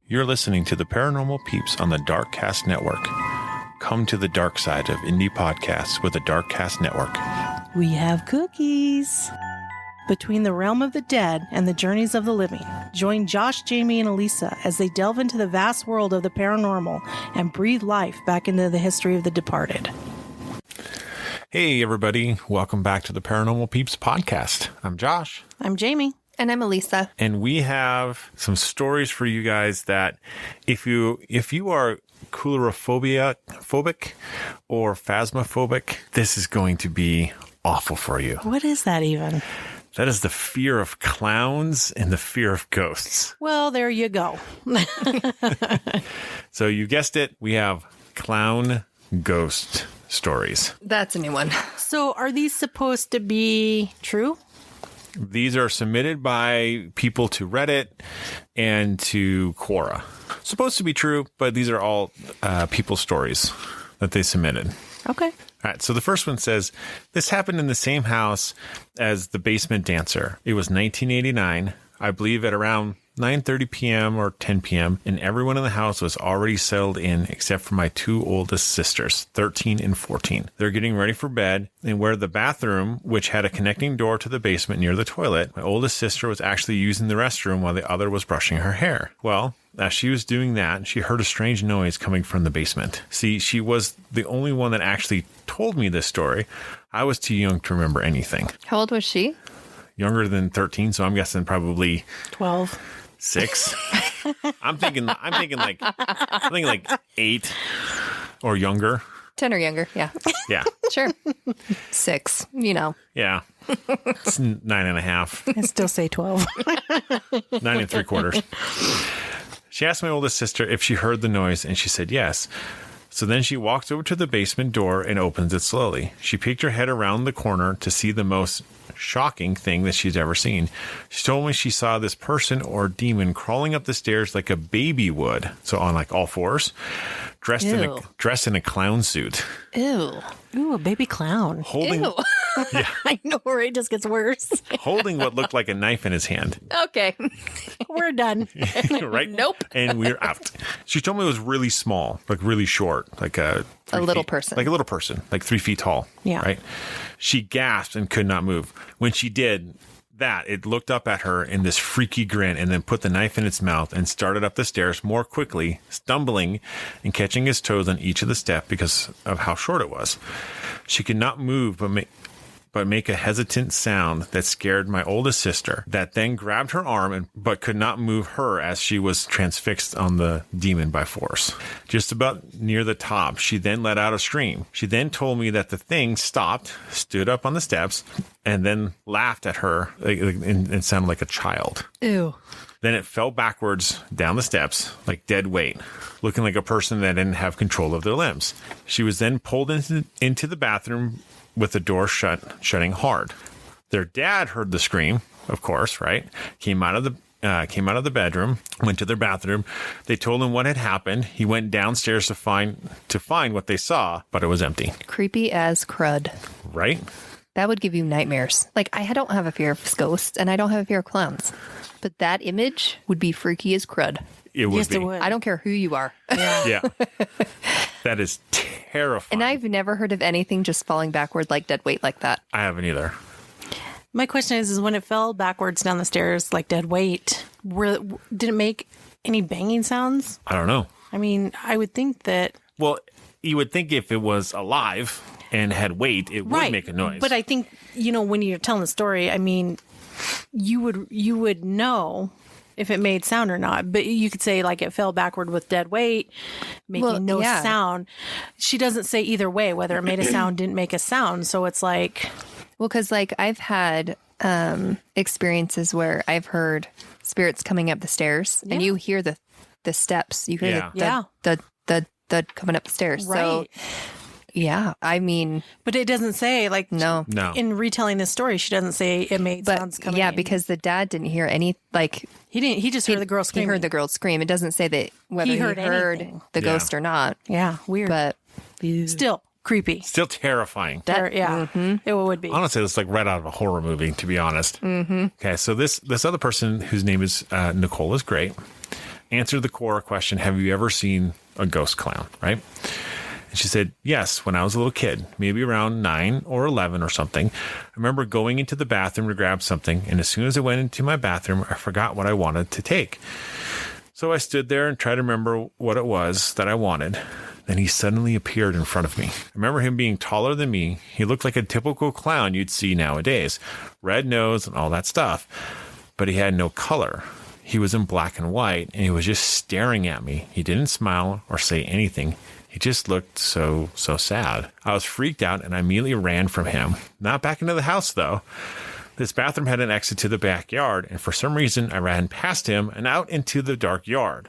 You're listening to the Paranormal Peeps on the Darkcast Network. Come to the dark side of indie podcasts with the Darkcast Network. We have cookies. Between the realm of the dead and the journeys of the living, join Josh, Jamie, and Elisa as they delve into the vast world of the paranormal and breathe life back into the history of the departed. Hey, everybody. Welcome back to the Paranormal Peeps podcast. I'm Josh. I'm Jamie. And I'm Elisa. And we have some stories for you guys that if you are coulrophobic or phasmophobic, this is going to be awful for you. What is that even? That is the fear of clowns and the fear of ghosts. Well, there you go. So you guessed it. We have clown ghost stories. That's a new one. So are these supposed to be true? These are submitted by people to Reddit and to Quora. Supposed to be true, but these are all people's stories that they submitted. Okay. All right. So the first one says, this happened in the same house as the basement dancer. It was 1989, I believe at around 9:30 p.m. or 10 p.m. and everyone in the house was already settled in except for my two oldest sisters, 13 and 14. They're getting ready for bed, and where the bathroom, which had a connecting door to the basement near the toilet, my oldest sister was actually using the restroom while the other was brushing her hair. Well, as she was doing that, she heard a strange noise coming from the basement. See, she was the only one that actually told me this story. I was too young to remember anything. How old was she? Younger than 13, so I'm guessing probably 12. 6. I'm thinking like 8 or younger. 10 or younger, yeah. Yeah. Sure. 6, you know. Yeah. It's 9.5. I still say 12. 9 3/4. She asked my oldest sister if she heard the noise, and she said yes. So then she walks over to the basement door and opens it slowly. She peeked her head around the corner to see the most shocking thing that she's ever seen. She told me she saw this person or demon crawling up the stairs like a baby would. So on like all fours, dressed in a clown suit. Ew. Ooh, a baby clown. Holding, Ew. yeah, I know, right? It just gets worse. holding what looked like a knife in his hand. Okay. We're done. Right? Nope. And we're out. She told me it was really small, like really short, like a little person. Like a little person, like 3 feet tall. Yeah. Right? She gasped and could not move. When she did that, it looked up at her in this freaky grin and then put the knife in its mouth and started up the stairs more quickly, stumbling and catching his toes on each of the steps because of how short it was. She could not move but make a hesitant sound that scared my oldest sister, that then grabbed her arm but could not move her as she was transfixed on the demon by force. Just about near the top, she then let out a scream. She then told me that the thing stopped, stood up on the steps, and then laughed at her and sounded like a child. Ew. Then it fell backwards down the steps like dead weight, looking like a person that didn't have control of their limbs. She was then pulled into the bathroom with the door shutting hard. Their dad heard the scream, of course, right? Came out of the bedroom, went to their bathroom. They told him what had happened. He went downstairs to find what they saw, but it was empty. Creepy as crud. Right? That would give you nightmares. Like, I don't have a fear of ghosts, and I don't have a fear of clowns. But that image would be freaky as crud. It would Yes, be. it would. I don't care who you are. Yeah. Yeah. That is terrifying. And I've never heard of anything just falling backward like dead weight like that. I haven't either. My question is when it fell backwards down the stairs like dead weight, did it make any banging sounds? I don't know. I mean, I would think that... Well, you would think if it was alive and had weight, it would make a noise. But I think, when you're telling the story, I mean, you would know if it made sound or not. But you could say like it fell backward with dead weight, making sound. She doesn't say either way, whether it made a sound, didn't make a sound. So it's like... Well, because like I've had experiences where I've heard spirits coming up the stairs and you hear the steps. You hear the coming up the stairs. Right. So yeah, I mean, but it doesn't say like no. In retelling this story, she doesn't say it made sounds coming. Yeah, in. because the dad didn't hear any like he didn't. He just heard the girl scream. He heard the girl scream. It doesn't say that whether he heard the ghost or not. Yeah, weird. But still creepy. Still terrifying. It would be. Honestly, it's like right out of a horror movie, to be honest. Mm-hmm. Okay, so this other person whose name is Nicole is great. answer the core question, have you ever seen a ghost clown, right? And she said, yes, when I was a little kid, maybe around 9 or 11 or something. I remember going into the bathroom to grab something, and as soon as I went into my bathroom, I forgot what I wanted to take. So I stood there and tried to remember what it was that I wanted. Then he suddenly appeared in front of me. I remember him being taller than me. He looked like a typical clown you'd see nowadays. Red nose and all that stuff. But he had no color. He was in black and white, and he was just staring at me. He didn't smile or say anything. He just looked so sad. I was freaked out, and I immediately ran from him. Not back into the house, though. This bathroom had an exit to the backyard, and for some reason, I ran past him and out into the dark yard.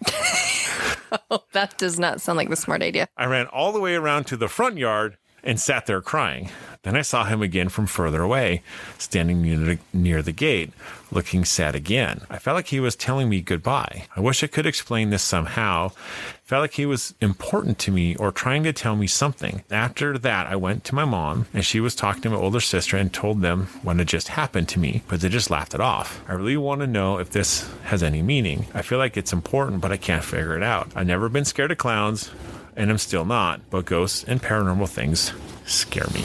Oh, that does not sound like the smart idea. I ran all the way around to the front yard and sat there crying. Then I saw him again from further away, standing near the gate, looking sad again. I felt like he was telling me goodbye. I wish I could explain this somehow. I felt like he was important to me or trying to tell me something. After that, I went to my mom, and she was talking to my older sister and told them what had just happened to me, but they just laughed it off. I really want to know if this has any meaning. I feel like it's important, but I can't figure it out. I've never been scared of clowns, and I'm still not, but ghosts and paranormal things scare me.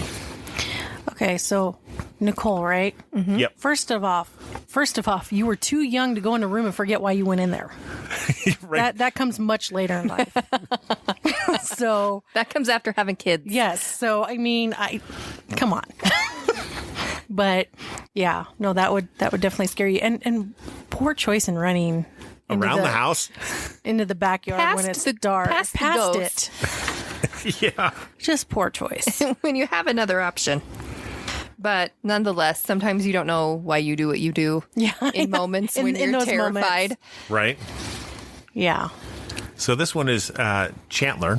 Okay, so Nicole, right? Mm-hmm. Yep. First of off, you were too young to go in a room and forget why you went in there. Right. That comes much later in life. So that comes after having kids. Yes. So I mean, come on. But yeah, no, that would definitely scare you. And poor choice in running around the house into the backyard when it's dark. Past it. Yeah. Just poor choice. When you have another option. But nonetheless, sometimes you don't know why you do what you do in moments when you're terrified. Moments. Right. Yeah. So this one is Chandler,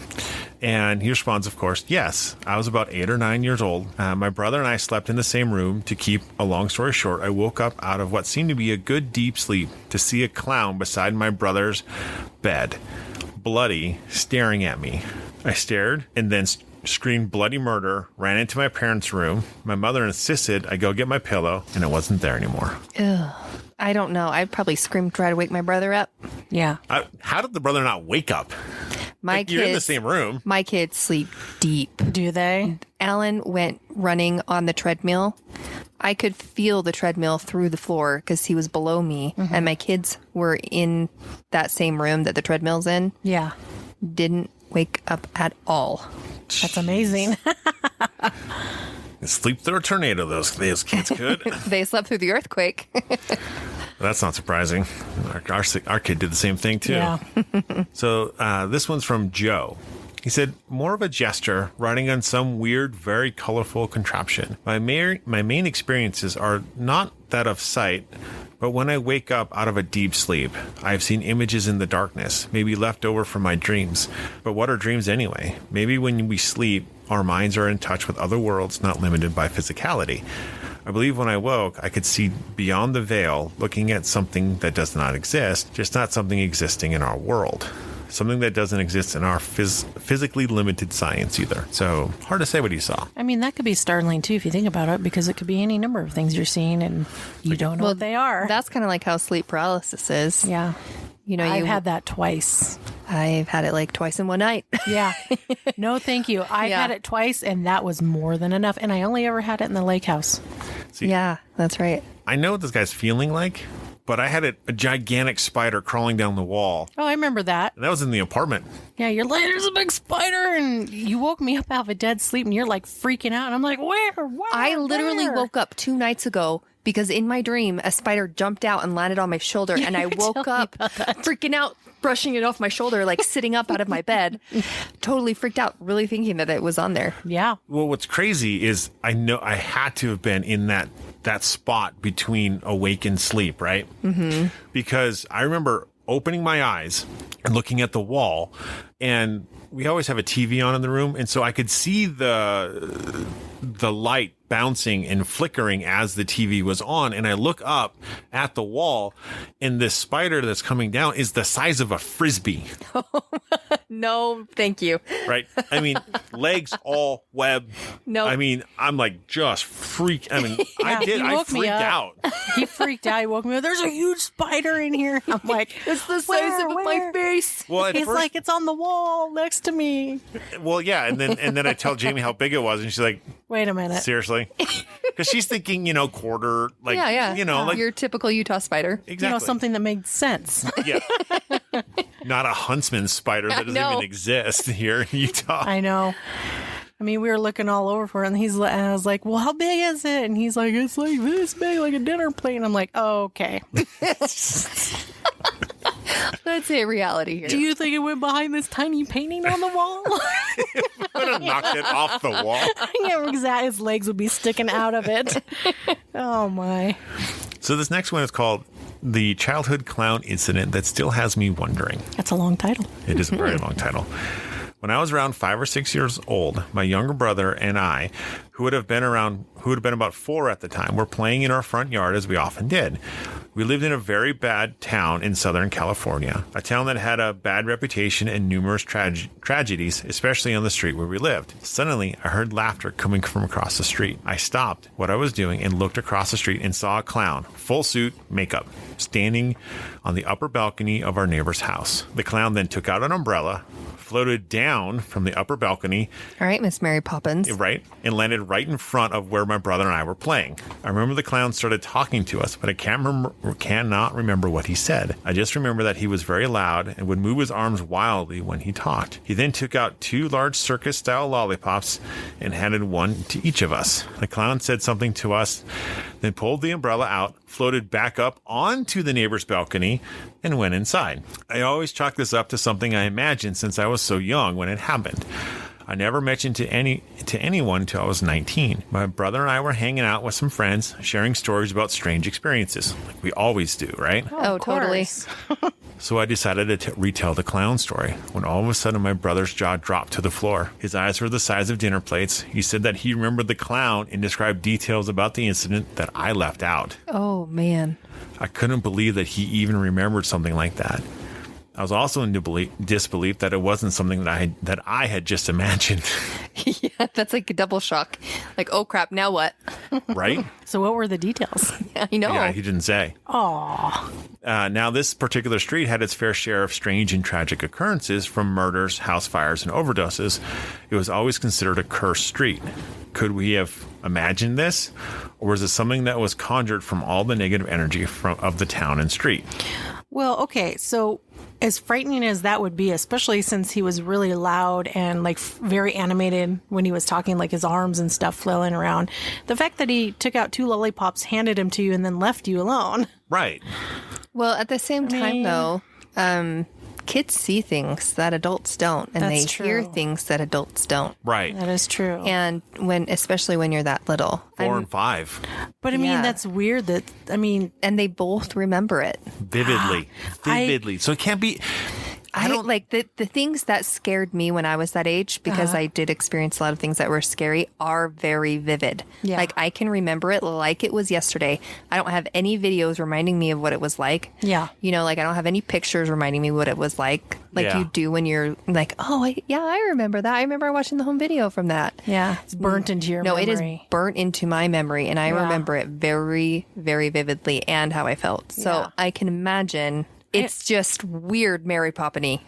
and he responds, of course, yes. I was about 8 or 9 years old. My brother and I slept in the same room. To keep a long story short, I woke up out of what seemed to be a good deep sleep to see a clown beside my brother's bed, bloody, staring at me. I stared and then screamed bloody murder, ran into my parents' room. My mother insisted I go get my pillow, and it wasn't there anymore. Ugh. I don't know. I'd probably scream, try to wake my brother up. Yeah. How did the brother not wake up? You're in the same room. My kids sleep deep. Do they? Alan went running on the treadmill. I could feel the treadmill through the floor because he was below me, and my kids were in that same room that the treadmill's in. Yeah. Didn't wake up at all. That's amazing. Sleep through a tornado, those kids could. They slept through the earthquake. That's not surprising. Our kid did the same thing, too. Yeah. So this one's from Joe. He said, more of a gesture riding on some weird, very colorful contraption. My main experiences are not that of sight, but when I wake up out of a deep sleep, I've seen images in the darkness, maybe left over from my dreams. But what are dreams anyway? Maybe when we sleep, our minds are in touch with other worlds, not limited by physicality. I believe when I woke, I could see beyond the veil, looking at something that does not exist, just not something existing in our world. Something that doesn't exist in our physically limited science either. So hard to say what he saw. I mean, that could be startling too if you think about it, because it could be any number of things you're seeing and you don't know what they are. That's kind of like how sleep paralysis is. Yeah. You know, I've had that twice. I've had it like twice in one night. Yeah. No, thank you. I've had it twice, and that was more than enough. And I only ever had it in the lake house. See, yeah, that's right. I know what this guy's feeling like, but I had a gigantic spider crawling down the wall. Oh, I remember that. And that was in the apartment. Yeah, you're like, there's a big spider, and you woke me up out of a dead sleep, and you're like freaking out. And I'm like, where? I literally woke up 2 nights ago because in my dream, a spider jumped out and landed on my shoulder, and I woke up freaking out, brushing it off my shoulder, like sitting up out of my bed, totally freaked out, really thinking that it was on there. Yeah. Well, what's crazy is I know I had to have been in that spot between awake and sleep, right? Mm-hmm. Because I remember opening my eyes and looking at the wall, and we always have a TV on in the room, and so I could see the light bouncing and flickering as the TV was on, and I look up at the wall, and this spider that's coming down is the size of a frisbee. No, thank you. Right? I mean, legs all web. No. I mean, I'm like just freak. I mean, I woke me freaked up. out. He freaked out. He woke me up. There's a huge spider in here. I'm like, It's the size of Where? my face. Well, at He's first, like, it's on the wall next to me. well, yeah, and then I tell Jamie how big it was, and she's like, Wait a minute. seriously? Because she's thinking, quarter, like, Yeah. like Your typical Utah spider. exactly. Something that made sense. Yeah. Not a huntsman spider that doesn't even exist here in Utah. I know. I mean, we were looking all over for it, and and I was like, well, how big is it? And he's like, it's like this big, like a dinner plate. And I'm like, oh, okay. Let's say reality here. Do you think it went behind this tiny painting on the wall? Would have knocked it off the wall. Yeah, exactly. His legs would be sticking out of it. Oh, my. So this next one is called The Childhood Clown Incident That Still Has Me Wondering. That's a long title. It is a very long title. When I was around 5 or 6 years old, my younger brother and I, who would have been about 4 at the time, were playing in our front yard as we often did. We lived in a very bad town in Southern California, a town that had a bad reputation and numerous tragedies, especially on the street where we lived. Suddenly, I heard laughter coming from across the street. I stopped what I was doing and looked across the street and saw a clown, full suit, makeup, standing on the upper balcony of our neighbor's house. The clown then took out an umbrella, floated down from the upper balcony. All right, Miss Mary Poppins. Right, and landed right in front of where my brother and I were playing. I remember the clown started talking to us, but I cannot remember what he said. I just remember that he was very loud and would move his arms wildly when he talked. He then took out 2 large circus-style lollipops and handed one to each of us. The clown said something to us, then pulled the umbrella out, floated back up onto the neighbor's balcony, and went inside. I always chalk this up to something I imagined since I was so young when it happened. I never mentioned to anyone until I was 19. My brother and I were hanging out with some friends, sharing stories about strange experiences, like we always do, right? Oh, totally. So I decided to retell the clown story, when all of a sudden my brother's jaw dropped to the floor. His eyes were the size of dinner plates. He said that he remembered the clown and described details about the incident that I left out. Oh, man. I couldn't believe that he even remembered something like that. I was also in disbelief that it wasn't something that I had just imagined. Yeah, that's like a double shock. Like, oh crap, now what? Right? So what were the details? Yeah, I know. Yeah, he didn't say. Aw. Now, this particular street had its fair share of strange and tragic occurrences, from murders, house fires, and overdoses. It was always considered a cursed street. Could we have imagined this? Or was it something that was conjured from all the negative energy of the town and street? Well, okay, so as frightening as that would be, especially since he was really loud and like very animated when he was talking, like his arms and stuff flailing around, the fact that he took out 2 lollipops, handed them to you, and then left you alone. Right. Well, at the same time, though, kids see things that adults don't, and they hear things that adults don't. Right. That is true. And especially when you're that little. 4 and 5. But I mean, that's weird and they both remember it. Vividly. So it can't be... I don't like the things that scared me when I was that age, because I did experience a lot of things that were scary, are very vivid. Yeah. Like I can remember it like it was yesterday. I don't have any videos reminding me of what it was like. Yeah. Like I don't have any pictures reminding me what it was like you do when you're like, oh, I remember that. I remember watching the home video from that. Yeah. It's burnt into your memory. No, it is burnt into my memory, and I remember it very, very vividly and how I felt. So I can imagine... It's just weird Mary Poppiny.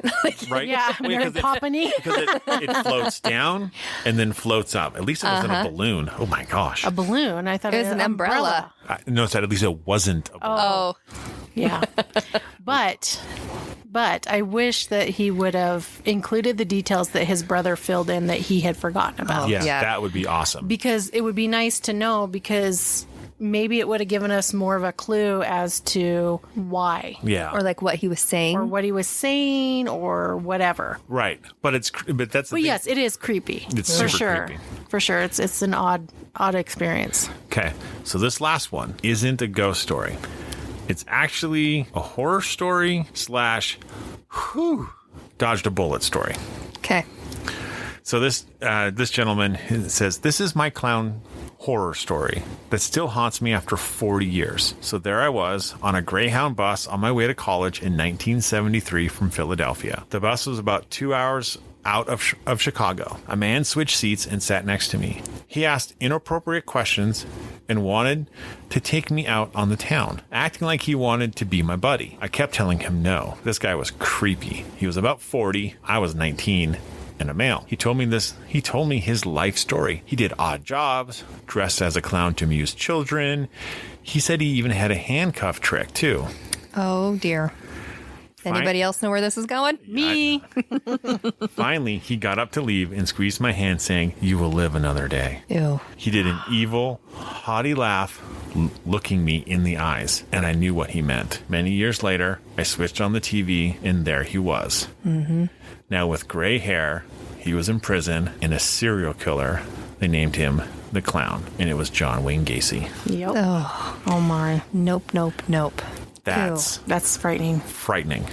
Right? Yeah, Mary Poppiny. Because it floats down and then floats up. At least it wasn't a balloon. Oh my gosh. A balloon? I thought it was an umbrella. No, at least it wasn't a balloon. Oh. Yeah. But I wish that he would have included the details that his brother filled in that he had forgotten about. Yeah, that would be awesome. Because it would be nice to know, because maybe it would have given us more of a clue as to why. Yeah. Or like what he was saying. Or what he was saying or whatever. Right. But that's the thing. Yes, it is creepy. It's for super sure. creepy. For sure. It's an odd experience. Okay. So this last one isn't a ghost story. It's actually a horror story / dodged a bullet story. Okay. So this gentleman says, "This is my horror story that still haunts me after 40 years. So there I was on a Greyhound bus on my way to college in 1973 from Philadelphia. The bus was about 2 hours out of Chicago. A man switched seats and sat next to me. He asked inappropriate questions and wanted to take me out on the town, acting like he wanted to be my buddy. I kept telling him no. This guy was creepy. He was about 40. I was 19. And a male. He told me his life story. He did odd jobs, dressed as a clown to amuse children. He said he even had a handcuff trick too. Oh dear. Anybody else know where this is going? Me. Finally, he got up to leave and squeezed my hand, saying, "You will live another day." Ew. He did an evil, haughty laugh, looking me in the eyes, and I knew what he meant. Many years later, I switched on the TV, and there he was. Mm-hmm. Now, with gray hair, he was in prison, and a serial killer. They named him the Clown, and it was John Wayne Gacy. Yep. Oh my. Nope. That's frightening. Frightening.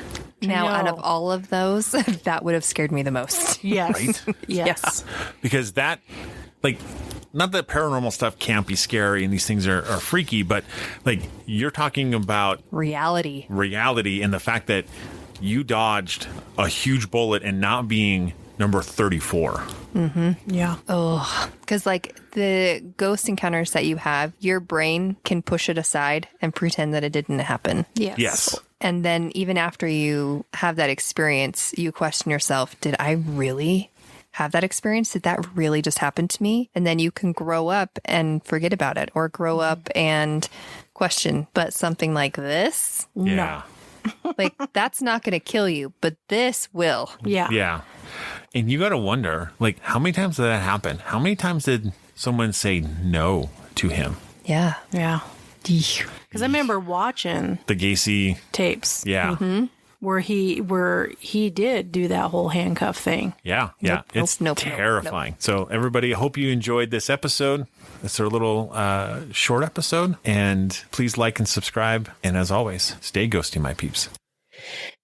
Now, out of all of those, that would have scared me the most. Yes. Right? Yes. Yeah. Because that, like, not that paranormal stuff can't be scary and these things are freaky, but like you're talking about reality and the fact that you dodged a huge bullet and not being number 34. Mm-hmm. Yeah. Oh, because like the ghost encounters that you have, your brain can push it aside and pretend that it didn't happen. Yes. And then even after you have that experience, you question yourself, did I really have that experience? Did that really just happen to me? And then you can grow up and forget about it, or grow up and question. But something like this, yeah. No. Like that's not going to kill you, but this will. Yeah. Yeah. And you got to wonder, like, how many times did that happen? How many times did someone say no to him? Yeah. Yeah. Because I remember watching the Gacy tapes. Yeah. Mm-hmm. Where he did do that whole handcuff thing. Yeah. Yeah. It's terrifying. So everybody, I hope you enjoyed this episode. It's our little short episode. And please like and subscribe. And as always, stay ghosty, my peeps.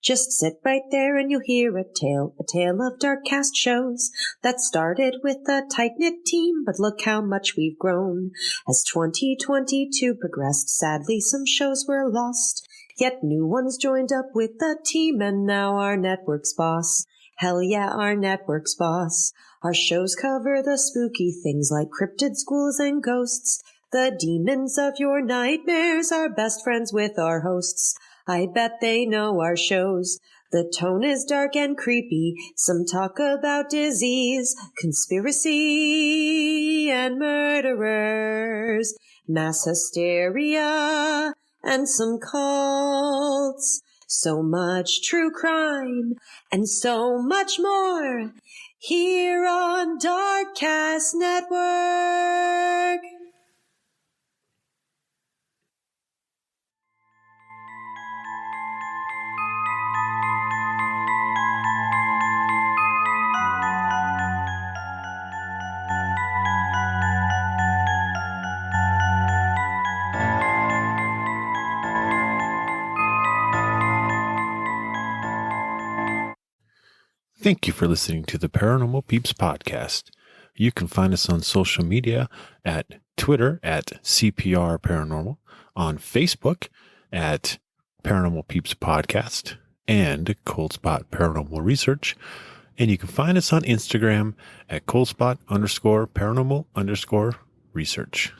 Just sit right there and you'll hear a tale of Darkcast shows that started with a tight-knit team, but look how much we've grown. As 2022 progressed, sadly some shows were lost, yet new ones joined up with the team, and now our network's boss. Hell yeah, our network's boss. Our shows cover the spooky things like cryptids, ghouls, and ghosts. The demons of your nightmares are best friends with our hosts. I bet they know our shows. The tone is dark and creepy. Some talk about disease, conspiracy, and murderers, mass hysteria, and some cults. So much true crime, and so much more, here on Darkcast Network. Thank you for listening to the Paranormal Peeps podcast. You can find us on social media at Twitter at CPR Paranormal, on Facebook at Paranormal Peeps Podcast and Cold Spot Paranormal Research. And you can find us on Instagram at coldspot_paranormal_research.